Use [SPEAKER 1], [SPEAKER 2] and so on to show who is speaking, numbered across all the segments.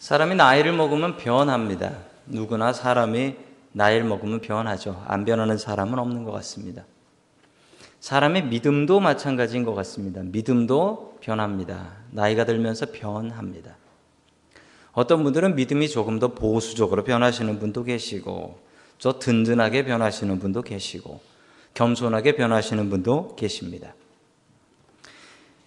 [SPEAKER 1] 사람이 나이를 먹으면 변합니다. 누구나 사람이 나이를 먹으면 변하죠. 안 변하는 사람은 없는 것 같습니다. 사람의 믿음도 마찬가지인 것 같습니다. 믿음도 변합니다. 나이가 들면서 변합니다. 어떤 분들은 믿음이 조금 더 보수적으로 변하시는 분도 계시고, 저 든든하게 변하시는 분도 계시고, 겸손하게 변하시는 분도 계십니다.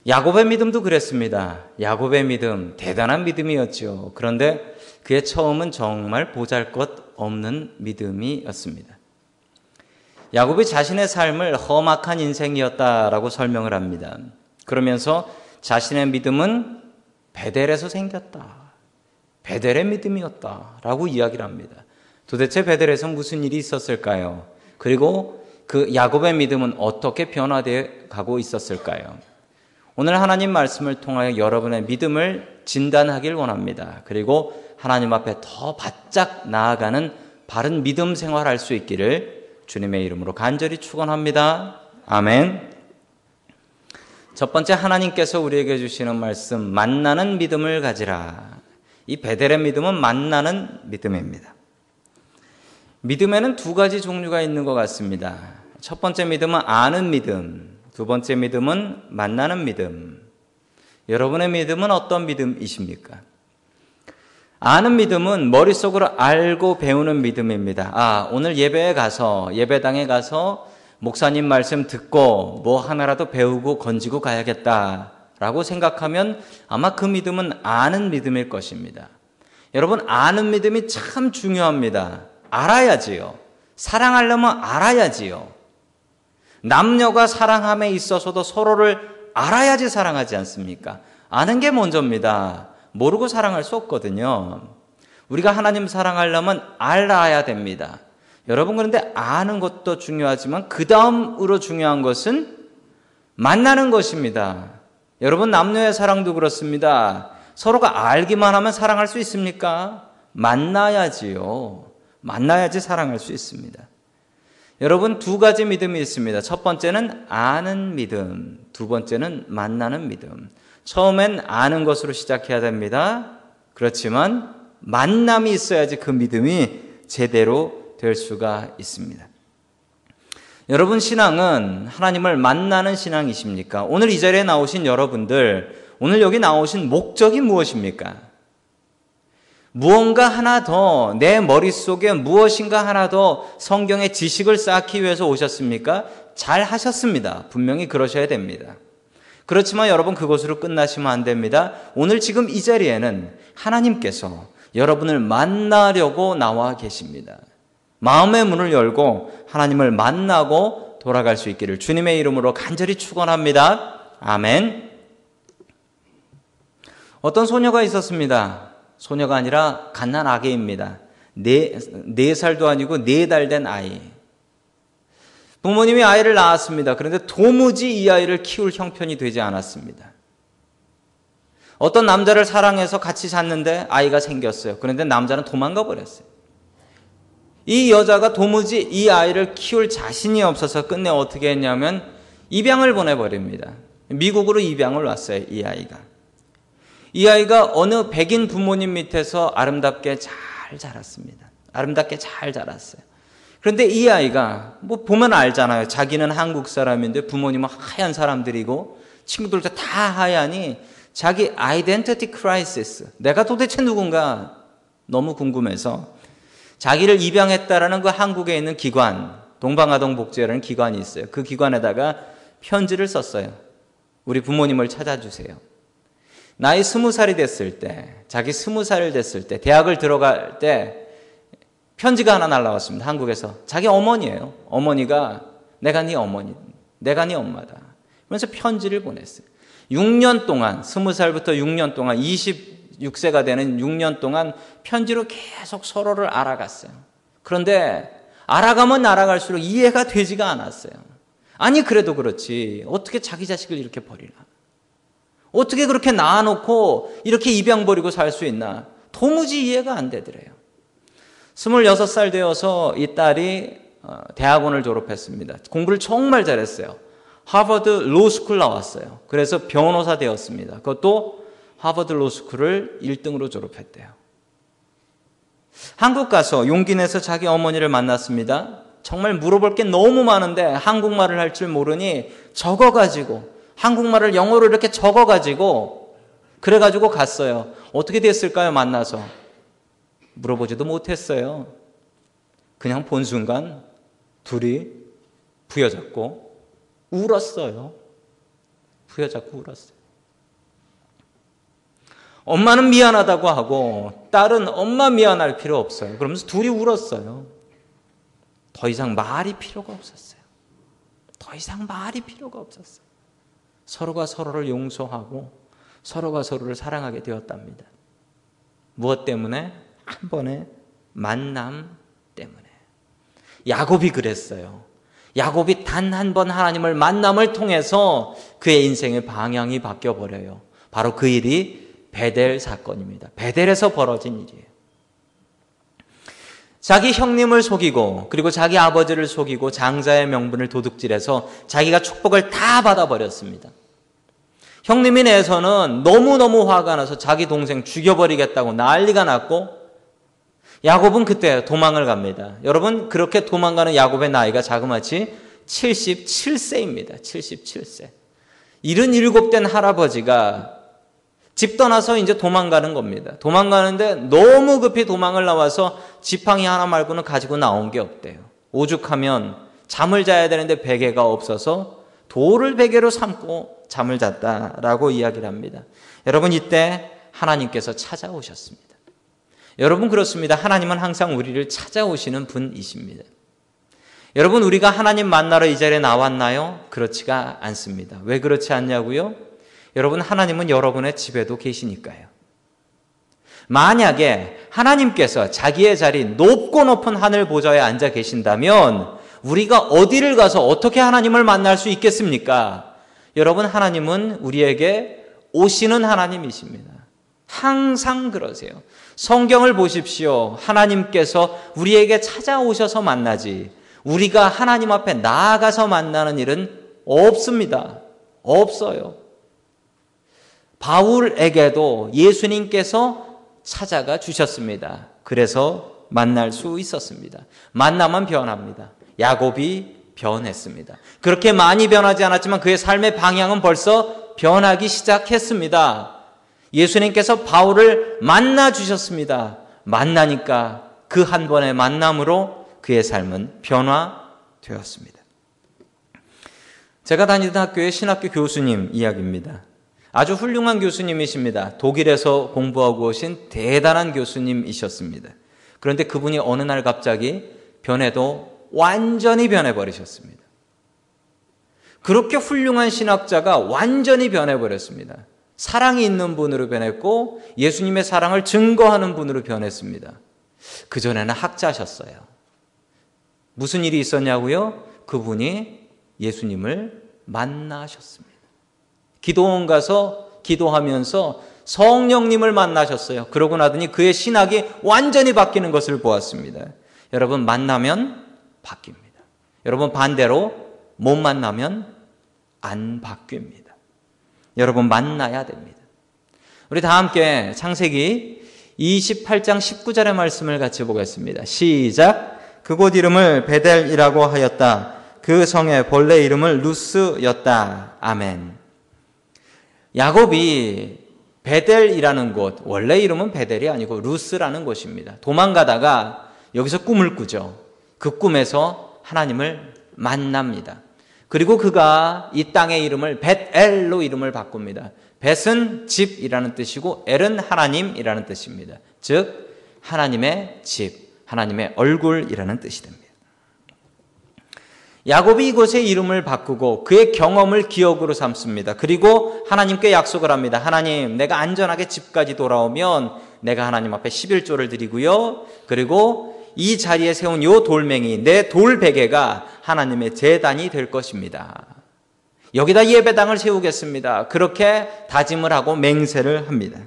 [SPEAKER 1] 야곱의 믿음도 그랬습니다. 야곱의 믿음, 대단한 믿음이었죠. 그런데 그의 처음은 정말 보잘것없는 믿음이었습니다. 야곱이 자신의 삶을 험악한 인생이었다라고 설명을 합니다. 그러면서 자신의 믿음은 베델에서 생겼다. 베델의 믿음이었다라고 이야기를 합니다. 도대체 베델에서 무슨 일이 있었을까요? 그리고 그 야곱의 믿음은 어떻게 변화되어 가고 있었을까요? 오늘 하나님 말씀을 통하여 여러분의 믿음을 진단하길 원합니다. 그리고 하나님 앞에 더 바짝 나아가는 바른 믿음 생활할 수 있기를 주님의 이름으로 간절히 축원합니다. 아멘. 첫 번째, 하나님께서 우리에게 주시는 말씀, 만나는 믿음을 가지라. 이 베델의 믿음은 만나는 믿음입니다. 믿음에는 두 가지 종류가 있는 것 같습니다. 첫 번째 믿음은 아는 믿음, 두 번째 믿음은 만나는 믿음. 여러분의 믿음은 어떤 믿음이십니까? 아는 믿음은 머릿속으로 알고 배우는 믿음입니다. 오늘 예배당에 가서 목사님 말씀 듣고 뭐 하나라도 배우고 건지고 가야겠다라고 생각하면 아마 그 믿음은 아는 믿음일 것입니다. 여러분, 아는 믿음이 참 중요합니다. 알아야지요. 사랑하려면 알아야지요. 남녀가 사랑함에 있어서도 서로를 알아야지 사랑하지 않습니까? 아는 게 먼저입니다. 모르고 사랑할 수 없거든요. 우리가 하나님 사랑하려면 알아야 됩니다. 여러분, 그런데 아는 것도 중요하지만 그 다음으로 중요한 것은 만나는 것입니다. 여러분, 남녀의 사랑도 그렇습니다. 서로가 알기만 하면 사랑할 수 있습니까? 만나야지요. 만나야지 사랑할 수 있습니다. 여러분, 두 가지 믿음이 있습니다. 첫 번째는 아는 믿음, 두 번째는 만나는 믿음. 처음엔 아는 것으로 시작해야 됩니다. 그렇지만 만남이 있어야지 그 믿음이 제대로 될 수가 있습니다. 여러분, 신앙은 하나님을 만나는 신앙이십니까? 오늘 이 자리에 나오신 여러분들, 오늘 여기 나오신 목적이 무엇입니까? 무언가 하나 더, 내 머릿속에 무엇인가 하나 더 성경의 지식을 쌓기 위해서 오셨습니까? 잘 하셨습니다. 분명히 그러셔야 됩니다. 그렇지만 여러분, 그것으로 끝나시면 안 됩니다. 오늘 지금 이 자리에는 하나님께서 여러분을 만나려고 나와 계십니다. 마음의 문을 열고 하나님을 만나고 돌아갈 수 있기를 주님의 이름으로 간절히 축원합니다. 아멘. 어떤 소녀가 있었습니다. 소녀가 아니라 갓난아기입니다. 4살도 아니고 4달 된 아이. 부모님이 아이를 낳았습니다. 그런데 도무지 이 아이를 키울 형편이 되지 않았습니다. 어떤 남자를 사랑해서 같이 잤는데 아이가 생겼어요. 그런데 남자는 도망가 버렸어요. 이 여자가 도무지 이 아이를 키울 자신이 없어서 끝내 어떻게 했냐면 입양을 보내버립니다. 미국으로 입양을 왔어요, 이 아이가. 이 아이가 어느 백인 부모님 밑에서 아름답게 잘 자랐습니다. 아름답게 잘 자랐어요. 그런데 이 아이가 뭐 보면 알잖아요. 자기는 한국 사람인데 부모님은 하얀 사람들이고 친구들도 다 하얀이 자기 아이덴티티 크라이시스, 내가 도대체 누군가 너무 궁금해서 자기를 입양했다라는 그 한국에 있는 기관, 동방아동복지회라는 기관이 있어요. 그 기관에다가 편지를 썼어요. 우리 부모님을 찾아주세요. 나이 20살이 됐을 때, 자기 20살 됐을 때, 대학을 들어갈 때 편지가 하나 날라왔습니다. 한국에서. 자기 어머니예요. 어머니가 내가 네 어머니, 내가 네 엄마다. 그러면서 편지를 보냈어요. 6년 동안, 20살부터 6년 동안, 26세가 되는 6년 동안 편지로 계속 서로를 알아갔어요. 그런데 알아가면 알아갈수록 이해가 되지가 않았어요. 아니, 그래도 그렇지. 어떻게 자기 자식을 이렇게 버리나? 어떻게 그렇게 낳아놓고 이렇게 입양 버리고 살 수 있나? 도무지 이해가 안 되더래요. 26살 되어서 이 딸이 대학원을 졸업했습니다. 공부를 정말 잘했어요. 하버드 로스쿨 나왔어요. 그래서 변호사 되었습니다. 그것도 하버드 로스쿨을 1등으로 졸업했대요. 한국 가서 용기 내서 자기 어머니를 만났습니다. 정말 물어볼 게 너무 많은데 한국말을 할 줄 모르니 적어가지고 한국말을 영어로 이렇게 적어가지고 그래가지고 갔어요. 어떻게 됐을까요? 만나서 물어보지도 못했어요. 그냥 본 순간 둘이 부여잡고 울었어요. 부여잡고 울었어요. 엄마는 미안하다고 하고 딸은 엄마 미안할 필요 없어요. 그러면서 둘이 울었어요. 더 이상 말이 필요가 없었어요. 더 이상 말이 필요가 없었어요. 서로가 서로를 용서하고 서로가 서로를 사랑하게 되었답니다. 무엇 때문에? 한 번의 만남 때문에. 야곱이 그랬어요. 야곱이 단 한 번 하나님을 만남을 통해서 그의 인생의 방향이 바뀌어버려요. 바로 그 일이 베델 사건입니다. 베델에서 벌어진 일이에요. 자기 형님을 속이고 그리고 자기 아버지를 속이고 장자의 명분을 도둑질해서 자기가 축복을 다 받아버렸습니다. 형님이 내서는 너무너무 화가 나서 자기 동생 죽여버리겠다고 난리가 났고 야곱은 그때 도망을 갑니다. 여러분, 그렇게 도망가는 야곱의 나이가 자그마치 77세입니다. 77세. 77된 할아버지가 집 떠나서 이제 도망가는 겁니다. 도망가는데 너무 급히 도망을 나와서 지팡이 하나 말고는 가지고 나온 게 없대요. 오죽하면 잠을 자야 되는데 베개가 없어서 돌을 베개로 삼고 잠을 잤다라고 이야기를 합니다. 여러분, 이때 하나님께서 찾아오셨습니다. 여러분, 그렇습니다. 하나님은 항상 우리를 찾아오시는 분이십니다. 여러분, 우리가 하나님 만나러 이 자리에 나왔나요? 그렇지가 않습니다. 왜 그렇지 않냐고요? 여러분, 하나님은 여러분의 집에도 계시니까요. 만약에 하나님께서 자기의 자리 높고 높은 하늘 보좌에 앉아 계신다면 우리가 어디를 가서 어떻게 하나님을 만날 수 있겠습니까? 여러분, 하나님은 우리에게 오시는 하나님이십니다. 항상 그러세요. 성경을 보십시오. 하나님께서 우리에게 찾아오셔서 만나지 우리가 하나님 앞에 나아가서 만나는 일은 없습니다. 없어요. 바울에게도 예수님께서 찾아가 주셨습니다. 그래서 만날 수 있었습니다. 만나면 변합니다. 야곱이 변했습니다. 그렇게 많이 변하지 않았지만 그의 삶의 방향은 벌써 변하기 시작했습니다. 예수님께서 바울을 만나 주셨습니다. 만나니까 그 한 번의 만남으로 그의 삶은 변화되었습니다. 제가 다니던 학교의 신학교 교수님 이야기입니다. 아주 훌륭한 교수님이십니다. 독일에서 공부하고 오신 대단한 교수님이셨습니다. 그런데 그분이 어느 날 갑자기 변해도 완전히 변해버리셨습니다. 그렇게 훌륭한 신학자가 완전히 변해버렸습니다. 사랑이 있는 분으로 변했고 예수님의 사랑을 증거하는 분으로 변했습니다. 그전에는 학자셨어요. 무슨 일이 있었냐고요? 그분이 예수님을 만나셨습니다. 기도원 가서 기도하면서 성령님을 만나셨어요. 그러고 나더니 그의 신학이 완전히 바뀌는 것을 보았습니다. 여러분, 만나면 바뀝니다. 여러분, 반대로 못 만나면 안 바뀝니다. 여러분, 만나야 됩니다. 우리 다 함께 창세기 28장 19절의 말씀을 같이 보겠습니다. 시작. 그곳 이름을 베델이라고 하였다. 그 성의 본래 이름은 루스였다. 아멘. 야곱이 베델이라는 곳, 원래 이름은 베델이 아니고 루스라는 곳입니다. 도망가다가 여기서 꿈을 꾸죠. 그 꿈에서 하나님을 만납니다. 그리고 그가 이 땅의 이름을 벳엘로 이름을 바꿉니다. 벳은 집이라는 뜻이고 엘은 하나님이라는 뜻입니다. 즉 하나님의 집, 하나님의 얼굴이라는 뜻이 됩니다. 야곱이 이곳의 이름을 바꾸고 그의 경험을 기억으로 삼습니다. 그리고 하나님께 약속을 합니다. 하나님, 내가 안전하게 집까지 돌아오면 내가 하나님 앞에 11조를 드리고요. 그리고 이 자리에 세운 요 돌멩이, 내 돌베개가 하나님의 제단이 될 것입니다. 여기다 예배당을 세우겠습니다. 그렇게 다짐을 하고 맹세를 합니다.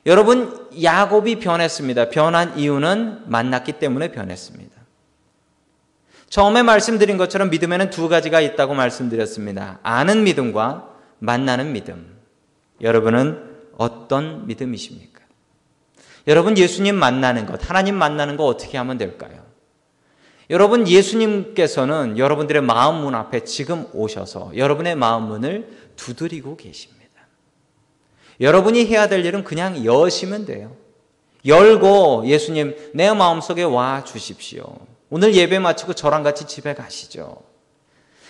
[SPEAKER 1] 여러분, 야곱이 변했습니다. 변한 이유는 만났기 때문에 변했습니다. 처음에 말씀드린 것처럼 믿음에는 두 가지가 있다고 말씀드렸습니다. 아는 믿음과 만나는 믿음. 여러분은 어떤 믿음이십니까? 여러분, 예수님 만나는 것, 하나님 만나는 거 어떻게 하면 될까요? 여러분, 예수님께서는 여러분들의 마음 문 앞에 지금 오셔서 여러분의 마음 문을 두드리고 계십니다. 여러분이 해야 될 일은 그냥 여시면 돼요. 열고 예수님 내 마음속에 와 주십시오. 오늘 예배 마치고 저랑 같이 집에 가시죠.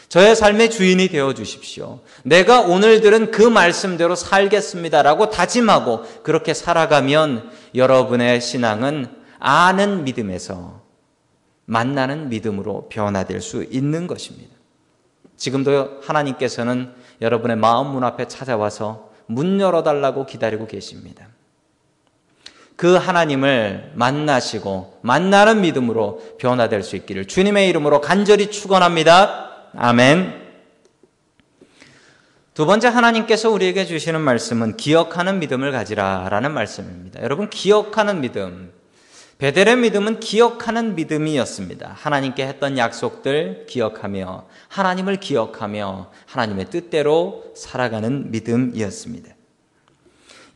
[SPEAKER 1] 저의 삶의 주인이 되어 주십시오. 내가 오늘 들은 그 말씀대로 살겠습니다라고 다짐하고 그렇게 살아가면 여러분의 신앙은 아는 믿음에서 만나는 믿음으로 변화될 수 있는 것입니다. 지금도 하나님께서는 여러분의 마음 문 앞에 찾아와서 문 열어달라고 기다리고 계십니다. 그 하나님을 만나시고 만나는 믿음으로 변화될 수 있기를 주님의 이름으로 간절히 축원합니다. 아멘. 두 번째, 하나님께서 우리에게 주시는 말씀은 기억하는 믿음을 가지라라는 말씀입니다. 여러분, 기억하는 믿음, 베델의 믿음은 기억하는 믿음이었습니다. 하나님께 했던 약속들 기억하며 하나님을 기억하며 하나님의 뜻대로 살아가는 믿음이었습니다.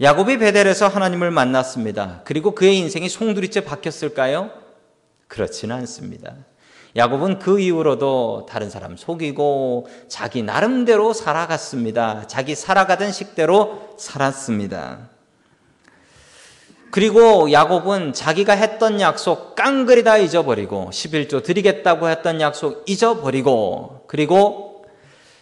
[SPEAKER 1] 야곱이 베델에서 하나님을 만났습니다. 그리고 그의 인생이 송두리째 바뀌었을까요? 그렇지는 않습니다. 야곱은 그 이후로도 다른 사람 속이고 자기 나름대로 살아갔습니다. 자기 살아가던 식대로 살았습니다. 그리고 야곱은 자기가 했던 약속 깡그리 다 잊어버리고 11조 드리겠다고 했던 약속 잊어버리고 그리고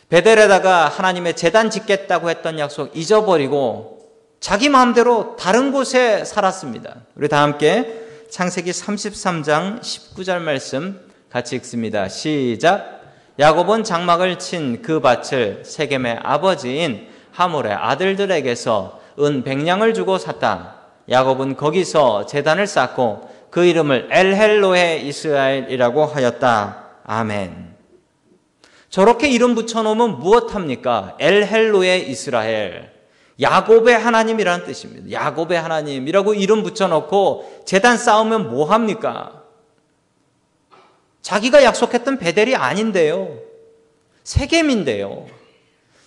[SPEAKER 1] 베델에다가 하나님의 제단 짓겠다고 했던 약속 잊어버리고 자기 마음대로 다른 곳에 살았습니다. 우리 다 함께 창세기 33장 19절 말씀 같이 읽습니다. 시작. 야곱은 장막을 친 그 밭을 세겜의 아버지인 하몰의 아들들에게서 은 100냥을 주고 샀다. 야곱은 거기서 제단을 쌓고 그 이름을 엘헬로에 이스라엘이라고 하였다. 아멘. 저렇게 이름 붙여놓으면 무엇합니까? 엘헬로에 이스라엘. 야곱의 하나님이라는 뜻입니다. 야곱의 하나님이라고 이름 붙여놓고 제단 쌓으면 뭐합니까? 자기가 약속했던 베델이 아닌데요. 세겜인데요.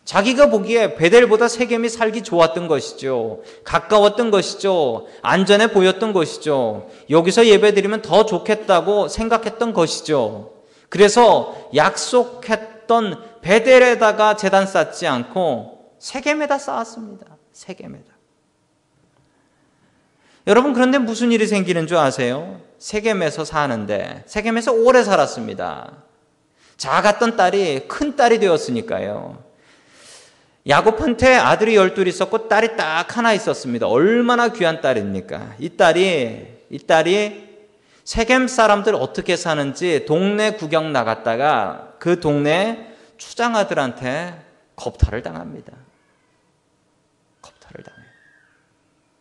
[SPEAKER 1] 자기가 보기에 베델보다 세겜이 살기 좋았던 것이죠. 가까웠던 것이죠. 안전해 보였던 것이죠. 여기서 예배드리면 더 좋겠다고 생각했던 것이죠. 그래서 약속했던 베델에다가 제단 쌓지 않고 세겜에다 쌓았습니다. 세겜에다. 여러분, 그런데 무슨 일이 생기는 줄 아세요? 세겜에서 사는데 세겜에서 오래 살았습니다. 작았던 딸이 큰 딸이 되었으니까요. 야곱한테 아들이 12 있었고 딸이 딱 하나 있었습니다. 얼마나 귀한 딸입니까? 이 딸이 세겜 사람들 어떻게 사는지 동네 구경 나갔다가 그 동네 추장아들한테 겁탈을 당합니다. 겁탈을 당해요.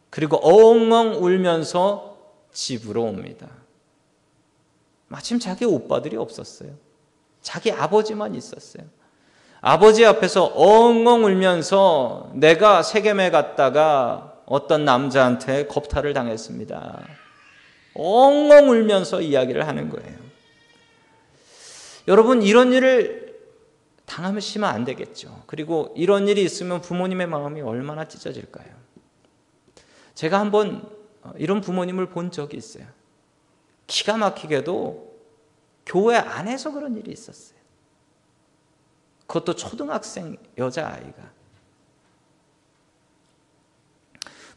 [SPEAKER 1] 그리고 엉엉 울면서 집으로 옵니다. 마침 자기 오빠들이 없었어요. 자기 아버지만 있었어요. 아버지 앞에서 엉엉 울면서 내가 세겜에 갔다가 어떤 남자한테 겁탈을 당했습니다. 엉엉 울면서 이야기를 하는 거예요. 여러분, 이런 일을 당하시면 안 되겠죠. 그리고 이런 일이 있으면 부모님의 마음이 얼마나 찢어질까요? 제가 한번 이런 부모님을 본 적이 있어요. 기가 막히게도 교회 안에서 그런 일이 있었어요. 그것도 초등학생 여자아이가.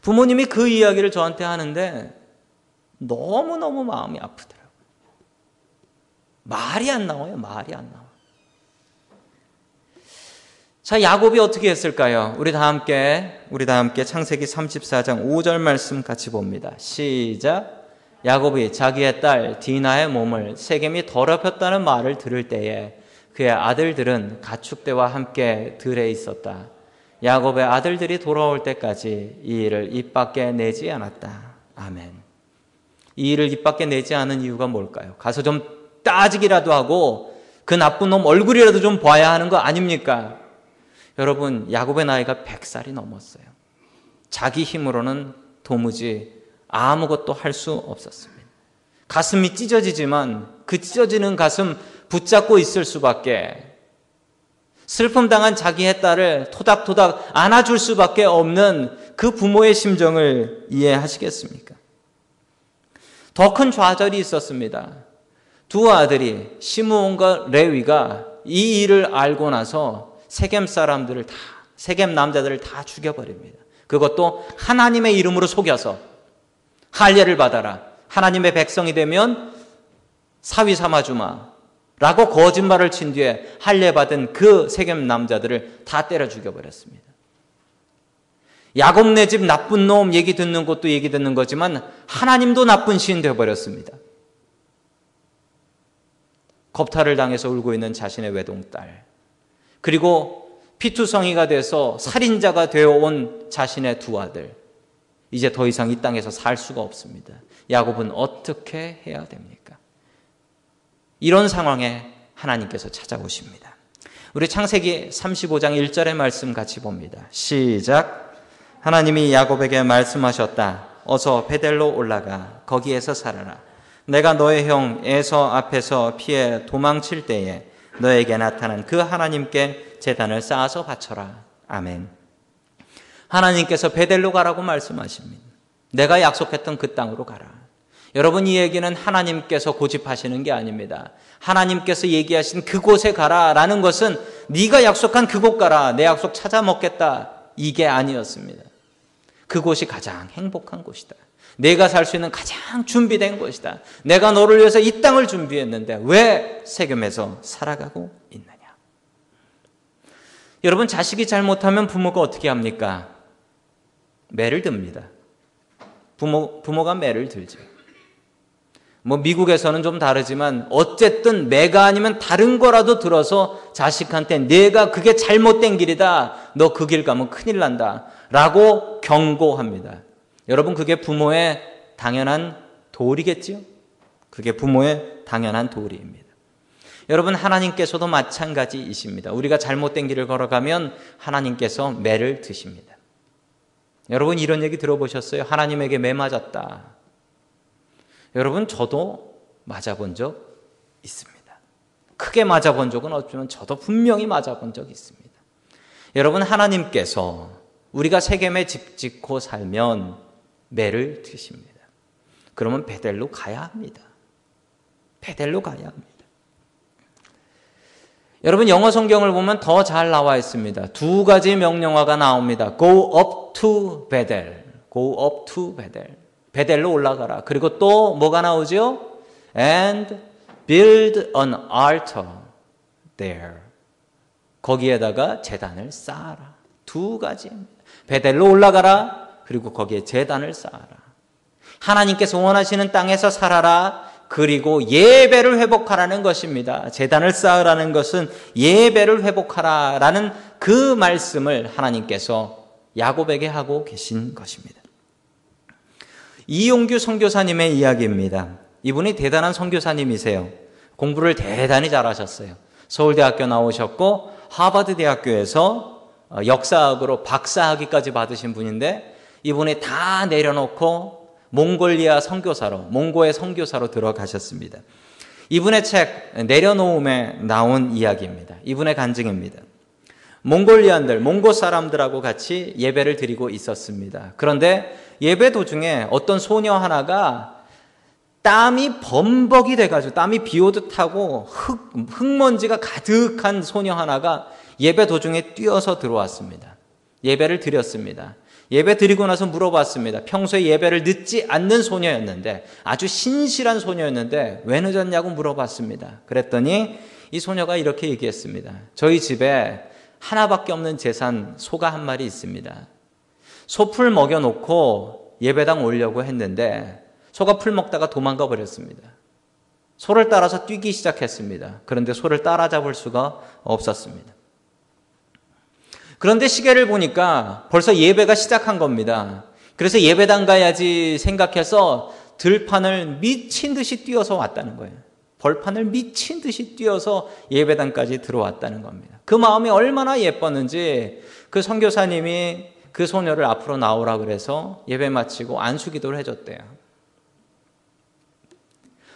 [SPEAKER 1] 부모님이 그 이야기를 저한테 하는데 너무너무 마음이 아프더라고요. 말이 안 나와요. 말이 안 나와. 자, 야곱이 어떻게 했을까요? 우리 다 함께 창세기 34장 5절 말씀 같이 봅니다. 시작. 야곱이 자기의 딸 디나의 몸을 세겜이 더럽혔다는 말을 들을 때에 그의 아들들은 가축대와 함께 들에 있었다. 야곱의 아들들이 돌아올 때까지 이 일을 입 밖에 내지 않았다. 아멘. 이 일을 입 밖에 내지 않은 이유가 뭘까요? 가서 좀 따지기라도 하고 그 나쁜 놈 얼굴이라도 좀 봐야 하는 거 아닙니까? 여러분, 야곱의 나이가 100살이 넘었어요. 자기 힘으로는 도무지 아무것도 할 수 없었습니다. 가슴이 찢어지지만 그 찢어지는 가슴 붙잡고 있을 수밖에, 슬픔 당한 자기의 딸을 토닥토닥 안아줄 수밖에 없는 그 부모의 심정을 이해하시겠습니까? 더 큰 좌절이 있었습니다. 두 아들이 시므온과 레위가 이 일을 알고 나서 세겜 남자들을 다 죽여버립니다. 그것도 하나님의 이름으로 속여서 할례를 받아라. 하나님의 백성이 되면 사위 삼아주마. 라고 거짓말을 친 뒤에 할례 받은 그 세겜 남자들을 다 때려 죽여버렸습니다. 야곱 네 집 나쁜 놈 얘기 듣는 것도 얘기 듣는 거지만 하나님도 나쁜 시인 되어버렸습니다. 겁탈을 당해서 울고 있는 자신의 외동딸, 그리고 피투성이가 돼서 살인자가 되어온 자신의 두 아들, 이제 더 이상 이 땅에서 살 수가 없습니다. 야곱은 어떻게 해야 됩니까? 이런 상황에 하나님께서 찾아오십니다. 우리 창세기 35장 1절의 말씀 같이 봅니다. 시작. 하나님이 야곱에게 말씀하셨다. 어서 베델로 올라가 거기에서 살아라. 내가 너의 형 에서 앞에서 피해 도망칠 때에 너에게 나타난 그 하나님께 제단을 쌓아서 바쳐라. 아멘. 하나님께서 베델로 가라고 말씀하십니다. 내가 약속했던 그 땅으로 가라. 여러분, 이 얘기는 하나님께서 고집하시는 게 아닙니다. 하나님께서 얘기하신 그곳에 가라라는 것은 네가 약속한 그곳 가라, 내 약속 찾아 먹겠다, 이게 아니었습니다. 그곳이 가장 행복한 곳이다. 내가 살 수 있는 가장 준비된 곳이다. 내가 너를 위해서 이 땅을 준비했는데 왜 세겜에서 살아가고 있느냐. 여러분, 자식이 잘못하면 부모가 어떻게 합니까? 매를 듭니다. 부모가 매를 들죠. 미국에서는 좀 다르지만 어쨌든 매가 아니면 다른 거라도 들어서 자식한테 내가 그게 잘못된 길이다, 너 그 길 가면 큰일 난다 라고 경고합니다. 여러분, 그게 부모의 당연한 도리겠지요? 그게 부모의 당연한 도리입니다. 여러분, 하나님께서도 마찬가지이십니다. 우리가 잘못된 길을 걸어가면 하나님께서 매를 드십니다. 여러분, 이런 얘기 들어보셨어요? 하나님에게 매 맞았다. 여러분, 저도 맞아본 적 있습니다. 크게 맞아본 적은 없지만 저도 분명히 맞아본 적이 있습니다. 여러분, 하나님께서 우리가 세겜에 집 짓고 살면 매를 드십니다. 그러면 베델로 가야 합니다. 베델로 가야 합니다. 여러분, 영어 성경을 보면 더 잘 나와 있습니다. 두 가지 명령어가 나옵니다. Go up to Bethel. Go up to Bethel. 베델로 올라가라. 그리고 또 뭐가 나오죠? And build an altar there. 거기에다가 제단을 쌓아라. 두 가지입니다. 베델로 올라가라. 그리고 거기에 제단을 쌓아라. 하나님께서 원하시는 땅에서 살아라. 그리고 예배를 회복하라는 것입니다. 제단을 쌓으라는 것은 예배를 회복하라라는 그 말씀을 하나님께서 야곱에게 하고 계신 것입니다. 이용규 선교사님의 이야기입니다. 이분이 대단한 선교사님이세요. 공부를 대단히 잘하셨어요. 서울대학교 나오셨고 하버드 대학교에서 역사학으로 박사학위까지 받으신 분인데, 이분이 다 내려놓고 몽골리아 선교사로, 몽고의 선교사로 들어가셨습니다. 이분의 책 내려놓음에 나온 이야기입니다. 이분의 간증입니다. 몽골리안들, 몽고 사람들하고 같이 예배를 드리고 있었습니다. 그런데 예배 도중에 어떤 소녀 하나가 땀이 범벅이 돼가지고 땀이 비 오듯 하고 흙먼지가 가득한 소녀 하나가 예배 도중에 뛰어서 들어왔습니다. 예배를 드렸습니다. 예배 드리고 나서 물어봤습니다. 평소에 예배를 늦지 않는 소녀였는데, 아주 신실한 소녀였는데 왜 늦었냐고 물어봤습니다. 그랬더니 이 소녀가 이렇게 얘기했습니다. 저희 집에 하나밖에 없는 재산, 소가 한 마리 있습니다. 소풀 먹여놓고 예배당 오려고 했는데 소가 풀 먹다가 도망가 버렸습니다. 소를 따라서 뛰기 시작했습니다. 그런데 소를 따라잡을 수가 없었습니다. 그런데 시계를 보니까 벌써 예배가 시작한 겁니다. 그래서 예배당 가야지 생각해서 들판을 미친 듯이 뛰어서 왔다는 거예요. 벌판을 미친 듯이 뛰어서 예배당까지 들어왔다는 겁니다. 그 마음이 얼마나 예뻤는지 그 선교사님이 그 소녀를 앞으로 나오라 그래서 예배 마치고 안수기도를 해줬대요.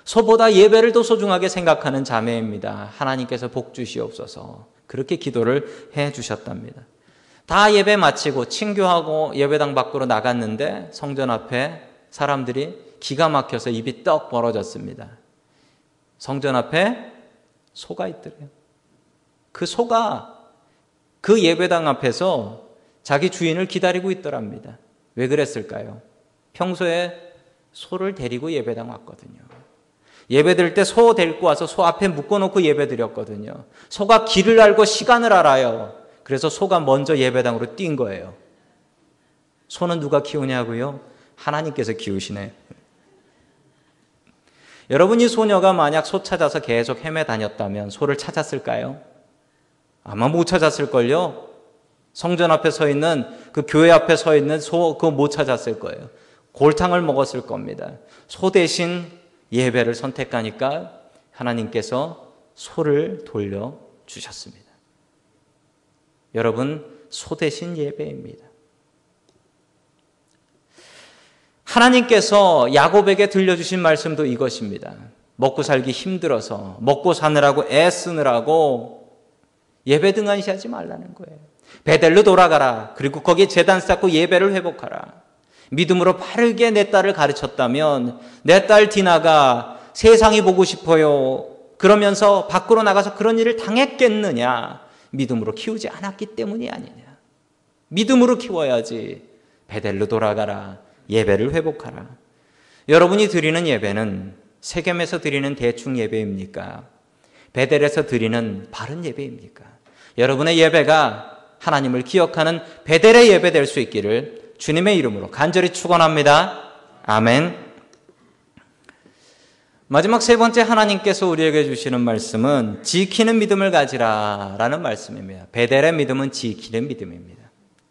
[SPEAKER 1] 소보다 예배를 더 소중하게 생각하는 자매입니다. 하나님께서 복 주시옵소서. 그렇게 기도를 해 주셨답니다. 다 예배 마치고 친교하고 예배당 밖으로 나갔는데 성전 앞에 사람들이 기가 막혀서 입이 떡 벌어졌습니다. 성전 앞에 소가 있더래요. 그 소가 그 예배당 앞에서 자기 주인을 기다리고 있더랍니다. 왜 그랬을까요? 평소에 소를 데리고 예배당 왔거든요. 예배 드릴 때 소 데리고 와서 소 앞에 묶어놓고 예배 드렸거든요. 소가 길을 알고 시간을 알아요. 그래서 소가 먼저 예배당으로 뛴 거예요. 소는 누가 키우냐고요? 하나님께서 키우시네. 여러분, 이 소녀가 만약 소 찾아서 계속 헤매 다녔다면 소를 찾았을까요? 아마 못 찾았을걸요. 성전 앞에 서 있는, 그 교회 앞에 서 있는 소 그거 못 찾았을 거예요. 골탕을 먹었을 겁니다. 소 대신 예배를 선택하니까 하나님께서 소를 돌려주셨습니다. 여러분, 소 대신 예배입니다. 하나님께서 야곱에게 들려주신 말씀도 이것입니다. 먹고 살기 힘들어서 먹고 사느라고 애쓰느라고 예배 등한시하지 말라는 거예요. 베델로 돌아가라. 그리고 거기에 제단 쌓고 예배를 회복하라. 믿음으로 바르게 내 딸을 가르쳤다면 내 딸 디나가 세상이 보고 싶어요. 그러면서 밖으로 나가서 그런 일을 당했겠느냐? 믿음으로 키우지 않았기 때문이 아니냐. 믿음으로 키워야지. 베델로 돌아가라. 예배를 회복하라. 여러분이 드리는 예배는 세겜에서 드리는 대충 예배입니까? 베델에서 드리는 바른 예배입니까? 여러분의 예배가 하나님을 기억하는 베델의 예배 될 수 있기를 주님의 이름으로 간절히 축원합니다. 아멘. 마지막 세 번째, 하나님께서 우리에게 주시는 말씀은 지키는 믿음을 가지라 라는 말씀입니다. 베델의 믿음은 지키는 믿음입니다.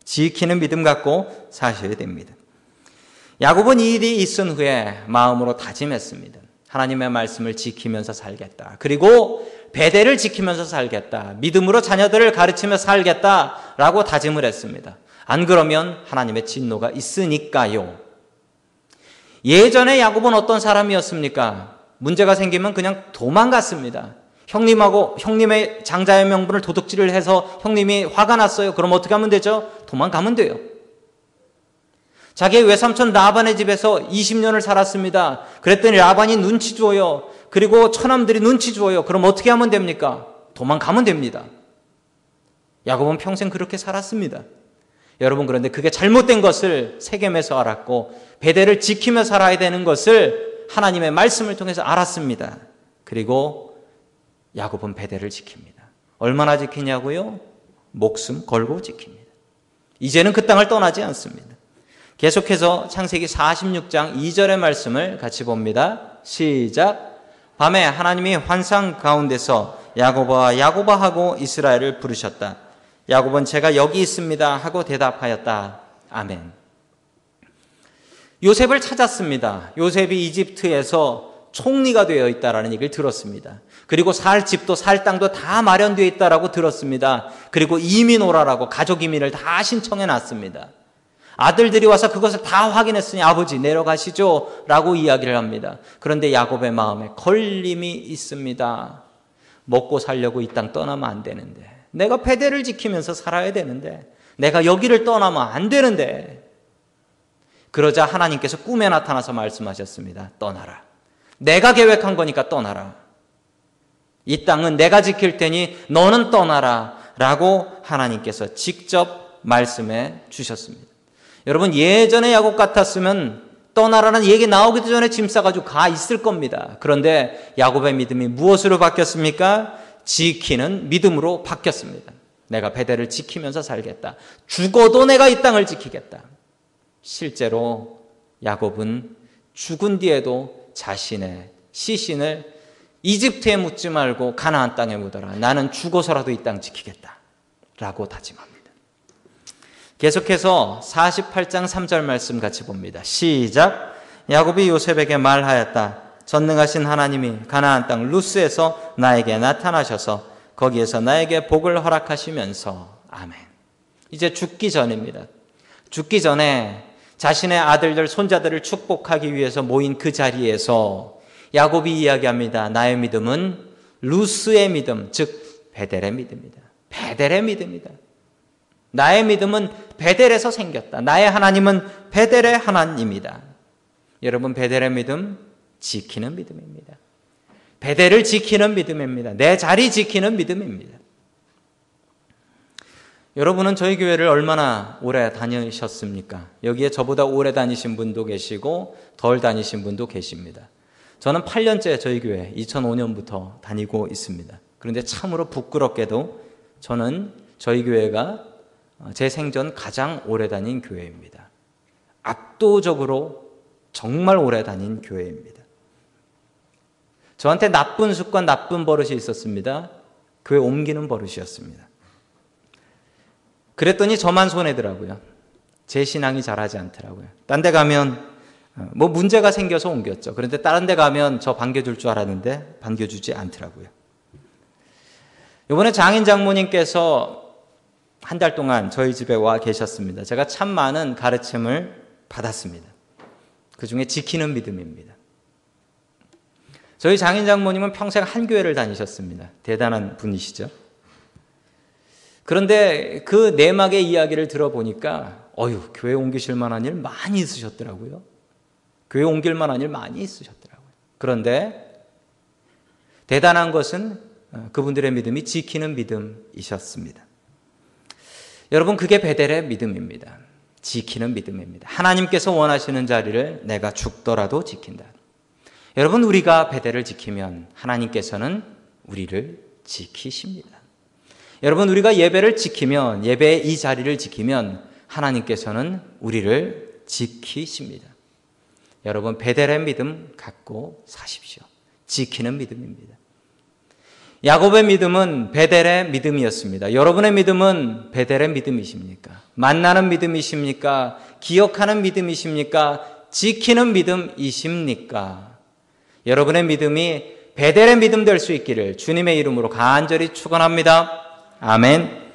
[SPEAKER 1] 지키는 믿음 갖고 사셔야 됩니다. 야곱은 이 일이 있은 후에 마음으로 다짐했습니다. 하나님의 말씀을 지키면서 살겠다. 그리고 베델을 지키면서 살겠다. 믿음으로 자녀들을 가르치며 살겠다라고 다짐을 했습니다. 안 그러면 하나님의 진노가 있으니까요. 예전에 야곱은 어떤 사람이었습니까? 문제가 생기면 그냥 도망갔습니다. 형님의 장자의 명분을 도둑질을 해서 형님이 화가 났어요. 그럼 어떻게 하면 되죠? 도망가면 돼요. 자기의 외삼촌 라반의 집에서 20년을 살았습니다. 그랬더니 라반이 눈치 줘요. 그리고 처남들이 눈치 줘요. 그럼 어떻게 하면 됩니까? 도망가면 됩니다. 야곱은 평생 그렇게 살았습니다. 여러분, 그런데 그게 잘못된 것을 세겜에서 알았고 베델을 지키며 살아야 되는 것을 하나님의 말씀을 통해서 알았습니다. 그리고 야곱은 베델을 지킵니다. 얼마나 지키냐고요? 목숨 걸고 지킵니다. 이제는 그 땅을 떠나지 않습니다. 계속해서 창세기 46장 2절의 말씀을 같이 봅니다. 시작. 밤에 하나님이 환상 가운데서 야곱아 야곱아 하고 이스라엘을 부르셨다. 야곱은 제가 여기 있습니다 하고 대답하였다. 아멘. 요셉을 찾았습니다. 요셉이 이집트에서 총리가 되어 있다라는 얘기를 들었습니다. 그리고 살 집도 살 땅도 다 마련되어 있다라고 들었습니다. 그리고 이민 오라라고 가족 이민을 다 신청해 놨습니다. 아들들이 와서 그것을 다 확인했으니 아버지 내려가시죠 라고 이야기를 합니다. 그런데 야곱의 마음에 걸림이 있습니다. 먹고 살려고 이 땅 떠나면 안 되는데, 내가 베델을 지키면서 살아야 되는데, 내가 여기를 떠나면 안 되는데. 그러자 하나님께서 꿈에 나타나서 말씀하셨습니다. 떠나라. 내가 계획한 거니까 떠나라. 이 땅은 내가 지킬 테니 너는 떠나라 라고 하나님께서 직접 말씀해 주셨습니다. 여러분, 예전에 야곱 같았으면 떠나라는 얘기 나오기도 전에 짐 싸가지고 가 있을 겁니다. 그런데 야곱의 믿음이 무엇으로 바뀌었습니까? 지키는 믿음으로 바뀌었습니다. 내가 베델을 지키면서 살겠다. 죽어도 내가 이 땅을 지키겠다. 실제로 야곱은 죽은 뒤에도 자신의 시신을 이집트에 묻지 말고 가나안 땅에 묻어라. 나는 죽어서라도 이 땅 지키겠다 라고 다짐합니다. 계속해서 48장 3절 말씀 같이 봅니다. 시작. 야곱이 요셉에게 말하였다. 전능하신 하나님이 가나안 땅 루스에서 나에게 나타나셔서 거기에서 나에게 복을 허락하시면서. 아멘. 이제 죽기 전입니다. 죽기 전에 자신의 아들들 손자들을 축복하기 위해서 모인 그 자리에서 야곱이 이야기합니다. 나의 믿음은 루스의 믿음, 즉 베델의 믿음이다. 베델의 믿음이다. 나의 믿음은 베델에서 생겼다. 나의 하나님은 베델의 하나님이다. 여러분, 베델의 믿음, 지키는 믿음입니다. 베델을 지키는 믿음입니다. 내 자리 지키는 믿음입니다. 여러분은 저희 교회를 얼마나 오래 다니셨습니까? 여기에 저보다 오래 다니신 분도 계시고 덜 다니신 분도 계십니다. 저는 8년째 저희 교회 2005년부터 다니고 있습니다. 그런데 참으로 부끄럽게도 저는 저희 교회가 제 생전 가장 오래 다닌 교회입니다. 압도적으로 정말 오래 다닌 교회입니다. 저한테 나쁜 습관, 나쁜 버릇이 있었습니다. 교회 옮기는 버릇이었습니다. 그랬더니 저만 손해더라고요. 제 신앙이 자라지 않더라고요. 딴 데 가면 뭐 문제가 생겨서 옮겼죠. 그런데 다른 데 가면 저 반겨줄 줄 알았는데 반겨주지 않더라고요. 이번에 장인 장모님께서 한 달 동안 저희 집에 와 계셨습니다. 제가 참 많은 가르침을 받았습니다. 그중에 지키는 믿음입니다. 저희 장인 장모님은 평생 한 교회를 다니셨습니다. 대단한 분이시죠. 그런데 그 내막의 이야기를 들어보니까 교회 옮기실 만한 일 많이 있으셨더라고요. 교회 옮길 만한 일 많이 있으셨더라고요. 그런데 대단한 것은 그분들의 믿음이 지키는 믿음이셨습니다. 여러분, 그게 베델의 믿음입니다. 지키는 믿음입니다. 하나님께서 원하시는 자리를 내가 죽더라도 지킨다. 여러분, 우리가 베델을 지키면 하나님께서는 우리를 지키십니다. 여러분, 우리가 예배를 지키면, 예배의 이 자리를 지키면 하나님께서는 우리를 지키십니다. 여러분, 베델의 믿음 갖고 사십시오. 지키는 믿음입니다. 야곱의 믿음은 베델의 믿음이었습니다. 여러분의 믿음은 베델의 믿음이십니까? 만나는 믿음이십니까? 기억하는 믿음이십니까? 지키는 믿음이십니까? 여러분의 믿음이 베델의 믿음 될 수 있기를 주님의 이름으로 간절히 축원합니다. 아멘.